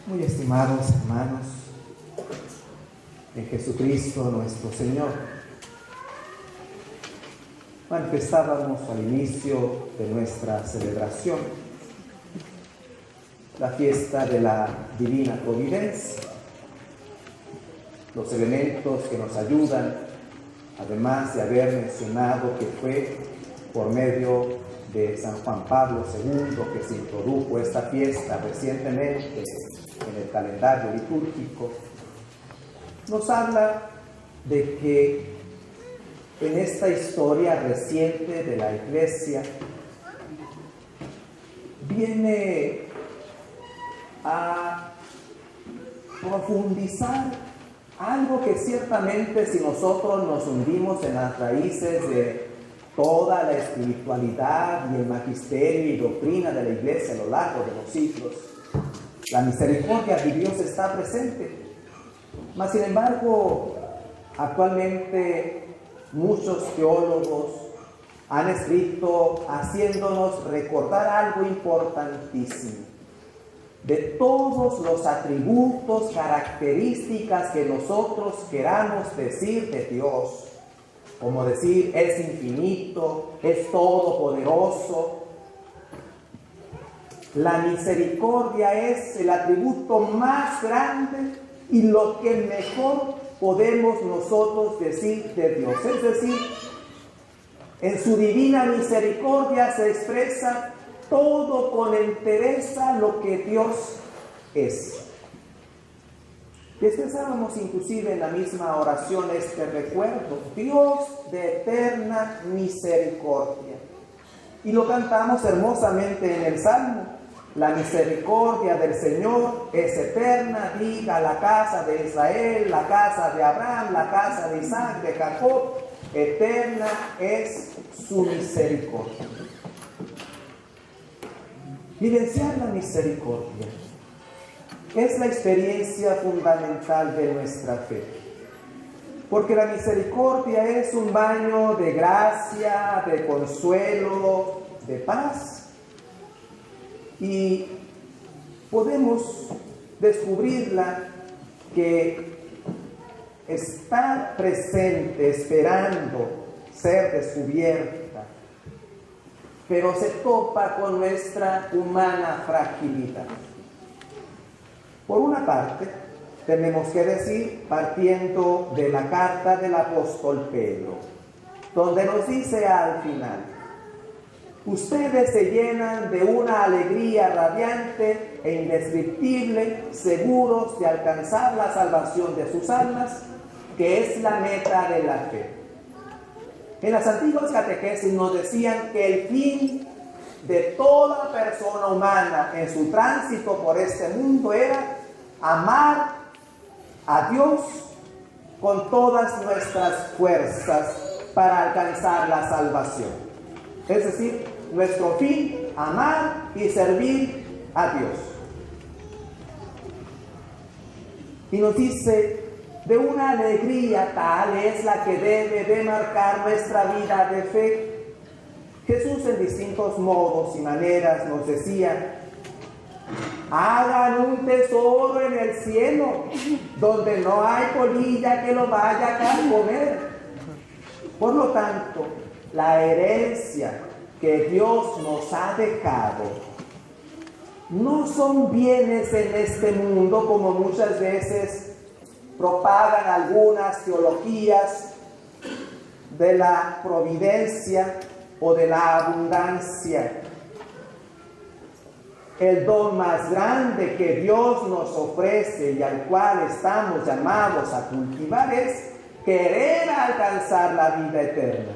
Muy estimados hermanos, en Jesucristo nuestro Señor, manifestábamos al inicio de nuestra celebración la fiesta de la Divina Providencia, los elementos que nos ayudan, además de haber mencionado que fue por medio de San Juan Pablo II que se introdujo esta fiesta recientemente en el calendario litúrgico, nos habla de que en esta historia reciente de la Iglesia viene a profundizar algo que ciertamente, si nosotros nos hundimos en las raíces de toda la espiritualidad y el magisterio y doctrina de la Iglesia a lo largo de los siglos, la misericordia de Dios está presente. Mas, sin embargo, actualmente muchos teólogos han escrito haciéndonos recordar algo importantísimo. De todos los atributos, características que nosotros queramos decir de Dios, como decir es infinito, es todopoderoso, la misericordia es el atributo más grande y lo que mejor podemos nosotros decir de Dios. Es decir, en su divina misericordia se expresa todo con entereza lo que Dios es. Y expresábamos inclusive en la misma oración este recuerdo: Dios de eterna misericordia. Y lo cantamos hermosamente en el Salmo: la misericordia del Señor es eterna, diga la casa de Israel, la casa de Abraham, la casa de Isaac, de Jacob, eterna es su misericordia. Vivenciar la misericordia es la experiencia fundamental de nuestra fe, porque la misericordia es un baño de gracia, de consuelo, de paz, y podemos descubrirla que está presente, esperando ser descubierta, pero se topa con nuestra humana fragilidad. Por una parte, tenemos que decir, partiendo de la carta del apóstol Pedro, donde nos dice al final: ustedes se llenan de una alegría radiante e indescriptible, seguros de alcanzar la salvación de sus almas, que es la meta de la fe. En las antiguas catequesis nos decían que el fin de toda persona humana en su tránsito por este mundo era amar a Dios con todas nuestras fuerzas para alcanzar la salvación. Es decir, nuestro fin, amar y servir a Dios. Y nos dice: de una alegría tal es la que debe de marcar nuestra vida de fe. Jesús en distintos modos y maneras nos decía: hagan un tesoro en el cielo, donde no hay polilla que lo vaya a carcomer. Por lo tanto, la herencia que Dios nos ha dejado no son bienes en este mundo, como muchas veces propagan algunas teologías de la providencia o de la abundancia. El don más grande que Dios nos ofrece y al cual estamos llamados a cultivar es querer alcanzar la vida eterna.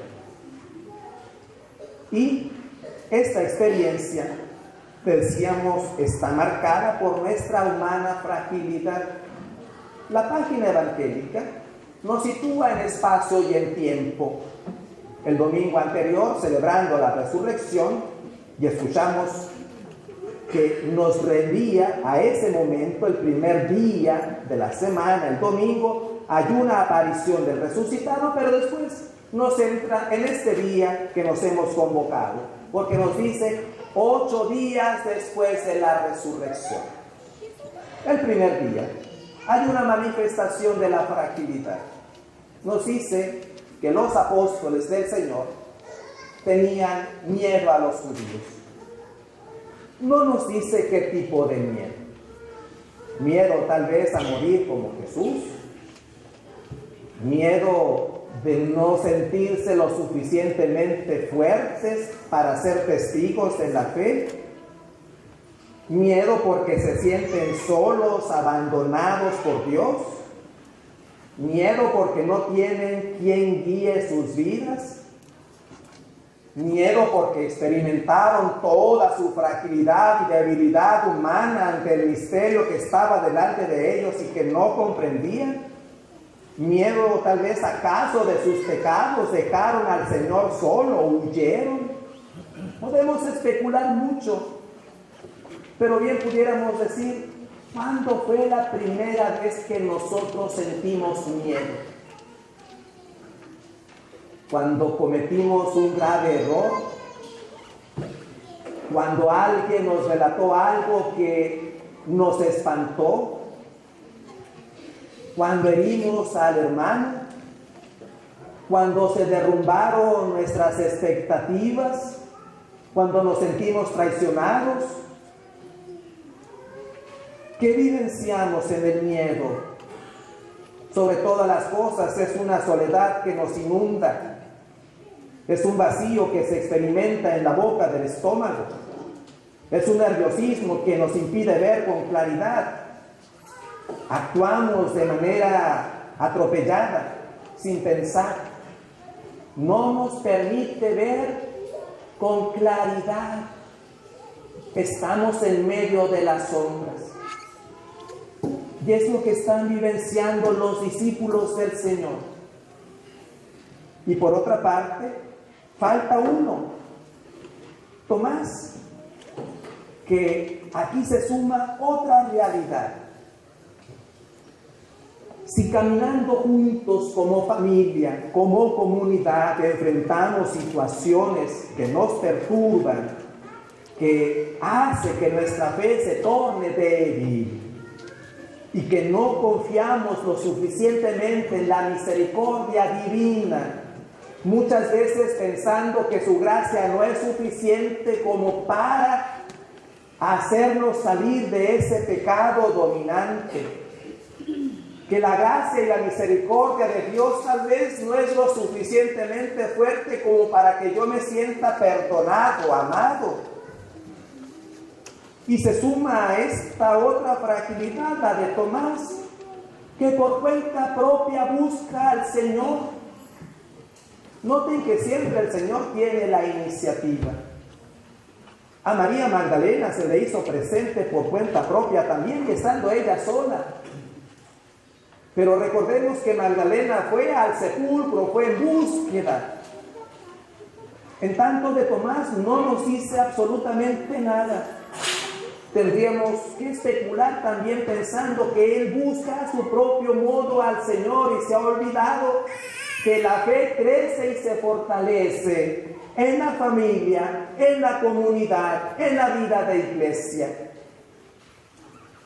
Y esta experiencia, decíamos, está marcada por nuestra humana fragilidad. La página evangélica nos sitúa en espacio y en tiempo. El domingo anterior, celebrando la resurrección, y escuchamos que nos rendía a ese momento, el primer día de la semana, el domingo, hay una aparición del resucitado, pero después nos entra en este día que nos hemos convocado, porque nos dice 8 días después de la resurrección. El primer día hay una manifestación de la fragilidad. Nos dice que los apóstoles del Señor tenían miedo a los judíos. No nos dice qué tipo de miedo. Miedo tal vez a morir como Jesús. Miedo de no sentirse lo suficientemente fuertes para ser testigos de la fe. Miedo porque se sienten solos, abandonados por Dios. Miedo porque no tienen quien guíe sus vidas. Miedo porque experimentaron toda su fragilidad y debilidad humana ante el misterio que estaba delante de ellos y que no comprendían. Miedo tal vez acaso de sus pecados, dejaron al Señor solo, huyeron. Podemos especular mucho, pero bien pudiéramos decir, ¿cuándo fue la primera vez que nosotros sentimos miedo? Cuando cometimos un grave error, cuando alguien nos relató algo que nos espantó, cuando herimos al hermano, cuando se derrumbaron nuestras expectativas, cuando nos sentimos traicionados. ¿Qué vivenciamos en el miedo? Sobre todas las cosas es una soledad que nos inunda. Es un vacío que se experimenta en la boca del estómago. Es un nerviosismo que nos impide ver con claridad. Actuamos de manera atropellada, sin pensar. No nos permite ver con claridad. Estamos en medio de las sombras. Y es lo que están vivenciando los discípulos del Señor. Y por otra parte, falta uno, Tomás, que aquí se suma otra realidad. Si caminando juntos como familia, como comunidad, enfrentamos situaciones que nos perturban, que hace que nuestra fe se torne débil, y que no confiamos lo suficientemente en la misericordia divina, muchas veces pensando que su gracia no es suficiente como para hacernos salir de ese pecado dominante, que la gracia y la misericordia de Dios tal vez no es lo suficientemente fuerte como para que yo me sienta perdonado, amado. Y se suma a esta otra fragilidad, la de Tomás, que por cuenta propia busca al Señor. Noten que siempre el Señor tiene la iniciativa. A María Magdalena se le hizo presente por cuenta propia también, estando ella sola. Pero recordemos que Magdalena fue al sepulcro, fue en búsqueda. En tanto de Tomás no nos dice absolutamente nada. Tendríamos que especular también pensando que él busca a su propio modo al Señor y se ha olvidado que la fe crece y se fortalece en la familia, en la comunidad, en la vida de iglesia.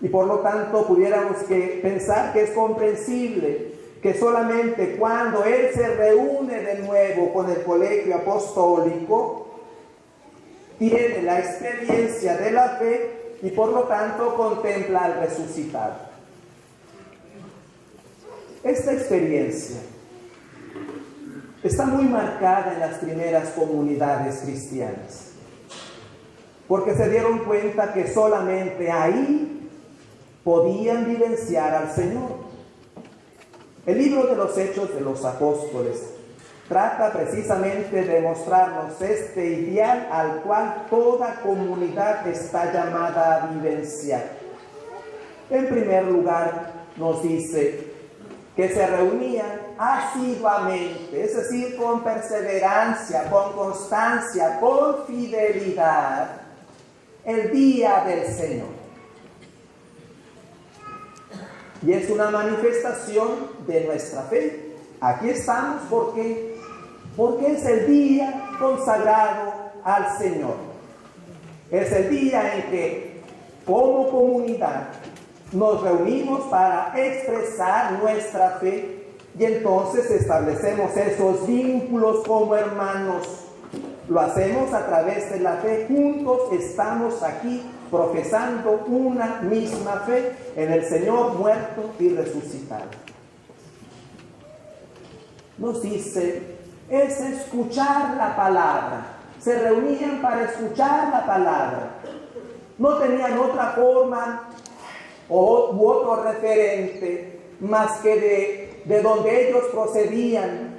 Y por lo tanto pudiéramos pensar que es comprensible que solamente cuando él se reúne de nuevo con el colegio apostólico, tiene la experiencia de la fe y por lo tanto contempla al resucitado. Esta experiencia está muy marcada en las primeras comunidades cristianas, porque se dieron cuenta que solamente ahí podían vivenciar al Señor. El libro de los Hechos de los Apóstoles trata precisamente de mostrarnos este ideal al cual toda comunidad está llamada a vivenciar. En primer lugar, nos dice que se reunían asiduamente, es decir, con perseverancia, con constancia, con fidelidad, el día del Señor. Y es una manifestación de nuestra fe. Aquí estamos porque es el día consagrado al Señor. Es el día en que, como comunidad, nos reunimos para expresar nuestra fe y entonces establecemos esos vínculos como hermanos. Lo hacemos a través de la fe. Juntos estamos aquí profesando una misma fe en el Señor muerto y resucitado. Nos dice, es escuchar la palabra. Se reunían para escuchar la palabra. No tenían otra forma u otro referente más que de donde ellos procedían.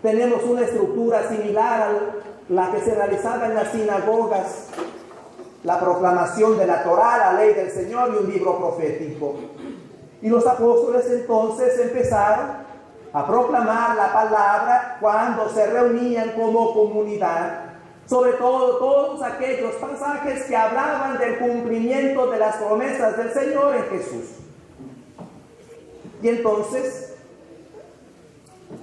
Tenemos una estructura similar a la que se realizaba en las sinagogas, la proclamación de la Torá, la ley del Señor y un libro profético. Y los apóstoles entonces empezaron a proclamar la palabra cuando se reunían como comunidad, sobre todo todos aquellos pasajes que hablaban del cumplimiento de las promesas del Señor en Jesús. Y entonces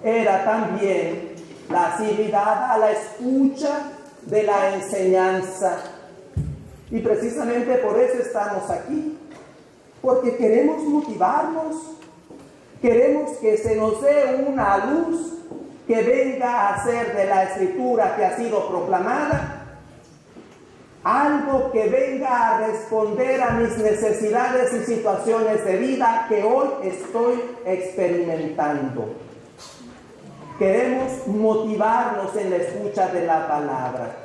era también la asiduidad a la escucha de la enseñanza. Y precisamente por eso estamos aquí, porque queremos motivarnos, queremos que se nos dé una luz que venga a hacer de la escritura que ha sido proclamada algo que venga a responder a mis necesidades y situaciones de vida que hoy estoy experimentando. Queremos motivarnos en la escucha de la palabra.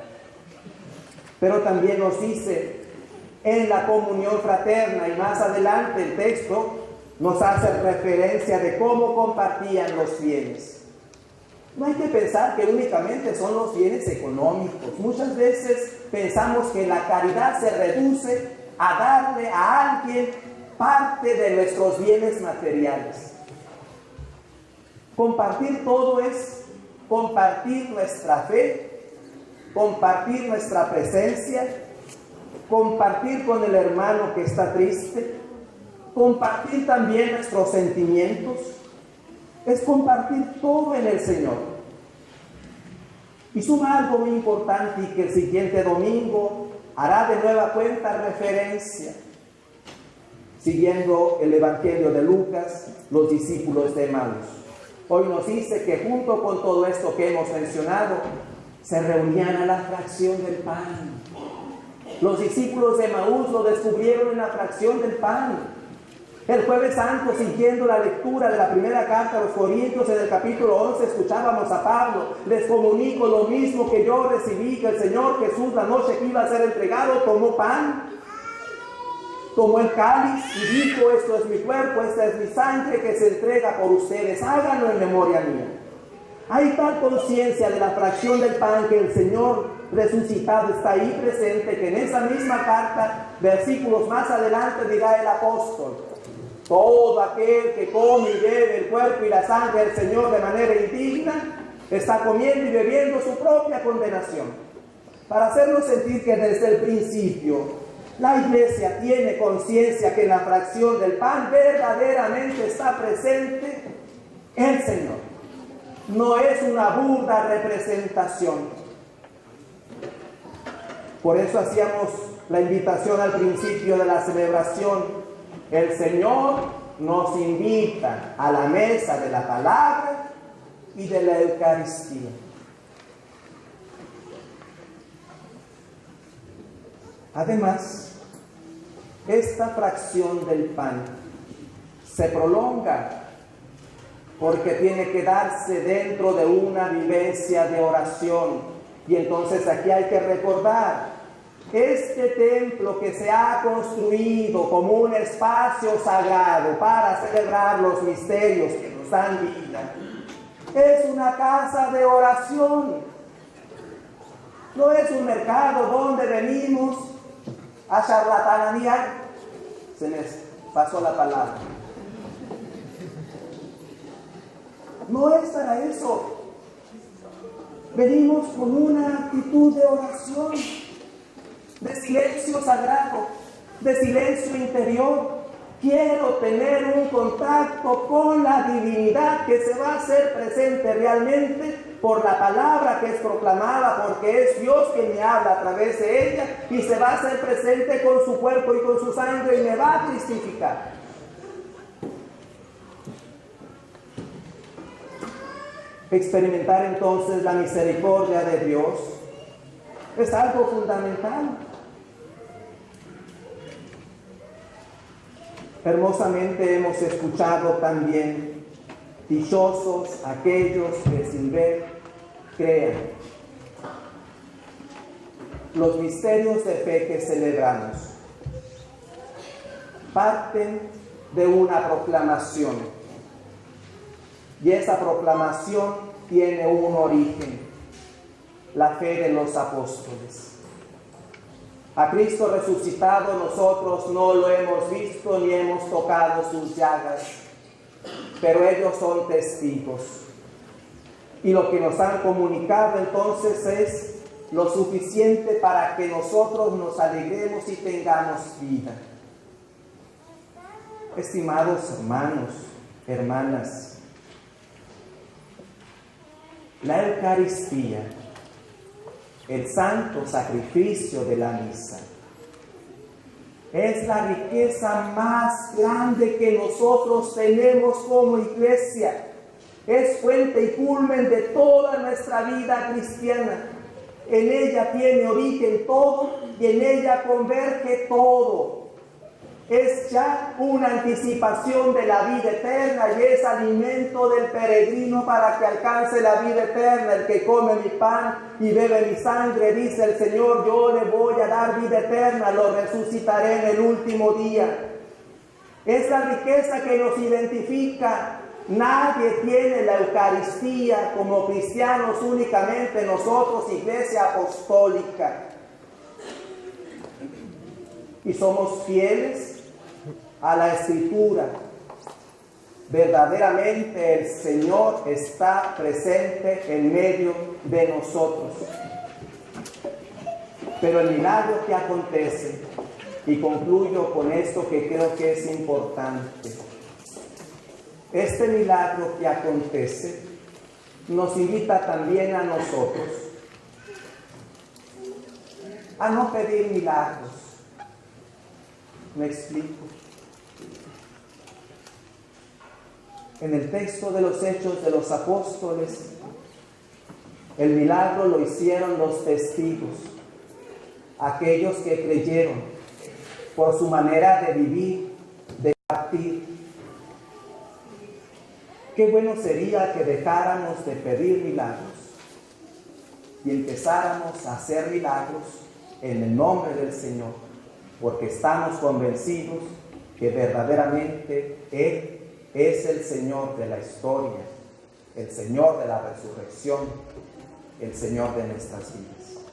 Pero también nos dice en la comunión fraterna, y más adelante el texto nos hace referencia de cómo compartían los bienes. No hay que pensar que únicamente son los bienes económicos. Muchas veces pensamos que la caridad se reduce a darle a alguien parte de nuestros bienes materiales. Compartir todo es compartir nuestra fe, compartir nuestra presencia, compartir con el hermano que está triste, compartir también nuestros sentimientos. Es compartir todo en el Señor. Y suma algo muy importante y que el siguiente domingo hará de nueva cuenta referencia. Siguiendo el Evangelio de Lucas, los discípulos de Emaús. Hoy nos dice que junto con todo esto que hemos mencionado, se reunían a la fracción del pan. Los discípulos de Emaús lo descubrieron en la fracción del pan. El Jueves Santo, siguiendo la lectura de la primera carta a los Corintios, en el capítulo 11, escuchábamos a Pablo: les comunico lo mismo que yo recibí, que el Señor Jesús, la noche que iba a ser entregado, tomó pan, tomó el cáliz y dijo: esto es mi cuerpo, esta es mi sangre que se entrega por ustedes, háganlo en memoria mía. Hay tal conciencia de la fracción del pan que el Señor resucitado está ahí presente, que en esa misma carta, versículos más adelante, dirá el apóstol: todo aquel que come y bebe el cuerpo y la sangre del Señor de manera indigna, está comiendo y bebiendo su propia condenación. Para hacernos sentir que desde el principio la Iglesia tiene conciencia que en la fracción del pan verdaderamente está presente el Señor. No es una burda representación. Por eso hacíamos la invitación al principio de la celebración. El Señor nos invita a la mesa de la palabra y de la Eucaristía. Además, esta fracción del pan se prolonga porque tiene que darse dentro de una vivencia de oración. Y entonces aquí hay que recordar: este templo que se ha construido como un espacio sagrado para celebrar los misterios que nos dan vida, es una casa de oración. No es un mercado donde venimos a charlatanear. Se me pasó la palabra. No es para eso. Venimos con una actitud de oración, de silencio sagrado, de silencio interior. Quiero tener un contacto con la divinidad que se va a hacer presente realmente por la palabra que es proclamada, porque es Dios quien me habla a través de ella, y se va a hacer presente con su cuerpo y con su sangre y me va a cristificar. Experimentar entonces la misericordia de Dios es algo fundamental. Hermosamente hemos escuchado también: dichosos aquellos que sin ver crean. Los misterios de fe que celebramos parten de una proclamación, y esa proclamación tiene un origen: la fe de los apóstoles. A Cristo resucitado nosotros no lo hemos visto ni hemos tocado sus llagas, pero ellos son testigos. Y lo que nos han comunicado entonces es lo suficiente para que nosotros nos alegremos y tengamos vida. Estimados hermanos, hermanas, la Eucaristía, el santo sacrificio de la misa, es la riqueza más grande que nosotros tenemos como iglesia. Es fuente y culmen de toda nuestra vida cristiana. En ella tiene origen todo y en ella converge todo. Es ya una anticipación de la vida eterna y es alimento del peregrino para que alcance la vida eterna. El que come mi pan y bebe mi sangre, dice el Señor, yo le voy a dar vida eterna, lo resucitaré en el último día. Es la riqueza que nos identifica. Nadie tiene la Eucaristía como cristianos, únicamente nosotros, Iglesia Apostólica. Y somos fieles a la Escritura. Verdaderamente el Señor está presente en medio de nosotros. Pero el milagro que acontece, y concluyo con esto que creo que es importante, este milagro que acontece nos invita también a nosotros a no pedir milagros. ¿Me explico? En el texto de los Hechos de los Apóstoles, el milagro lo hicieron los testigos, aquellos que creyeron por su manera de vivir, de partir. Qué bueno sería que dejáramos de pedir milagros y empezáramos a hacer milagros en el nombre del Señor, porque estamos convencidos que verdaderamente Él es el Señor de la historia, el Señor de la resurrección, el Señor de nuestras vidas.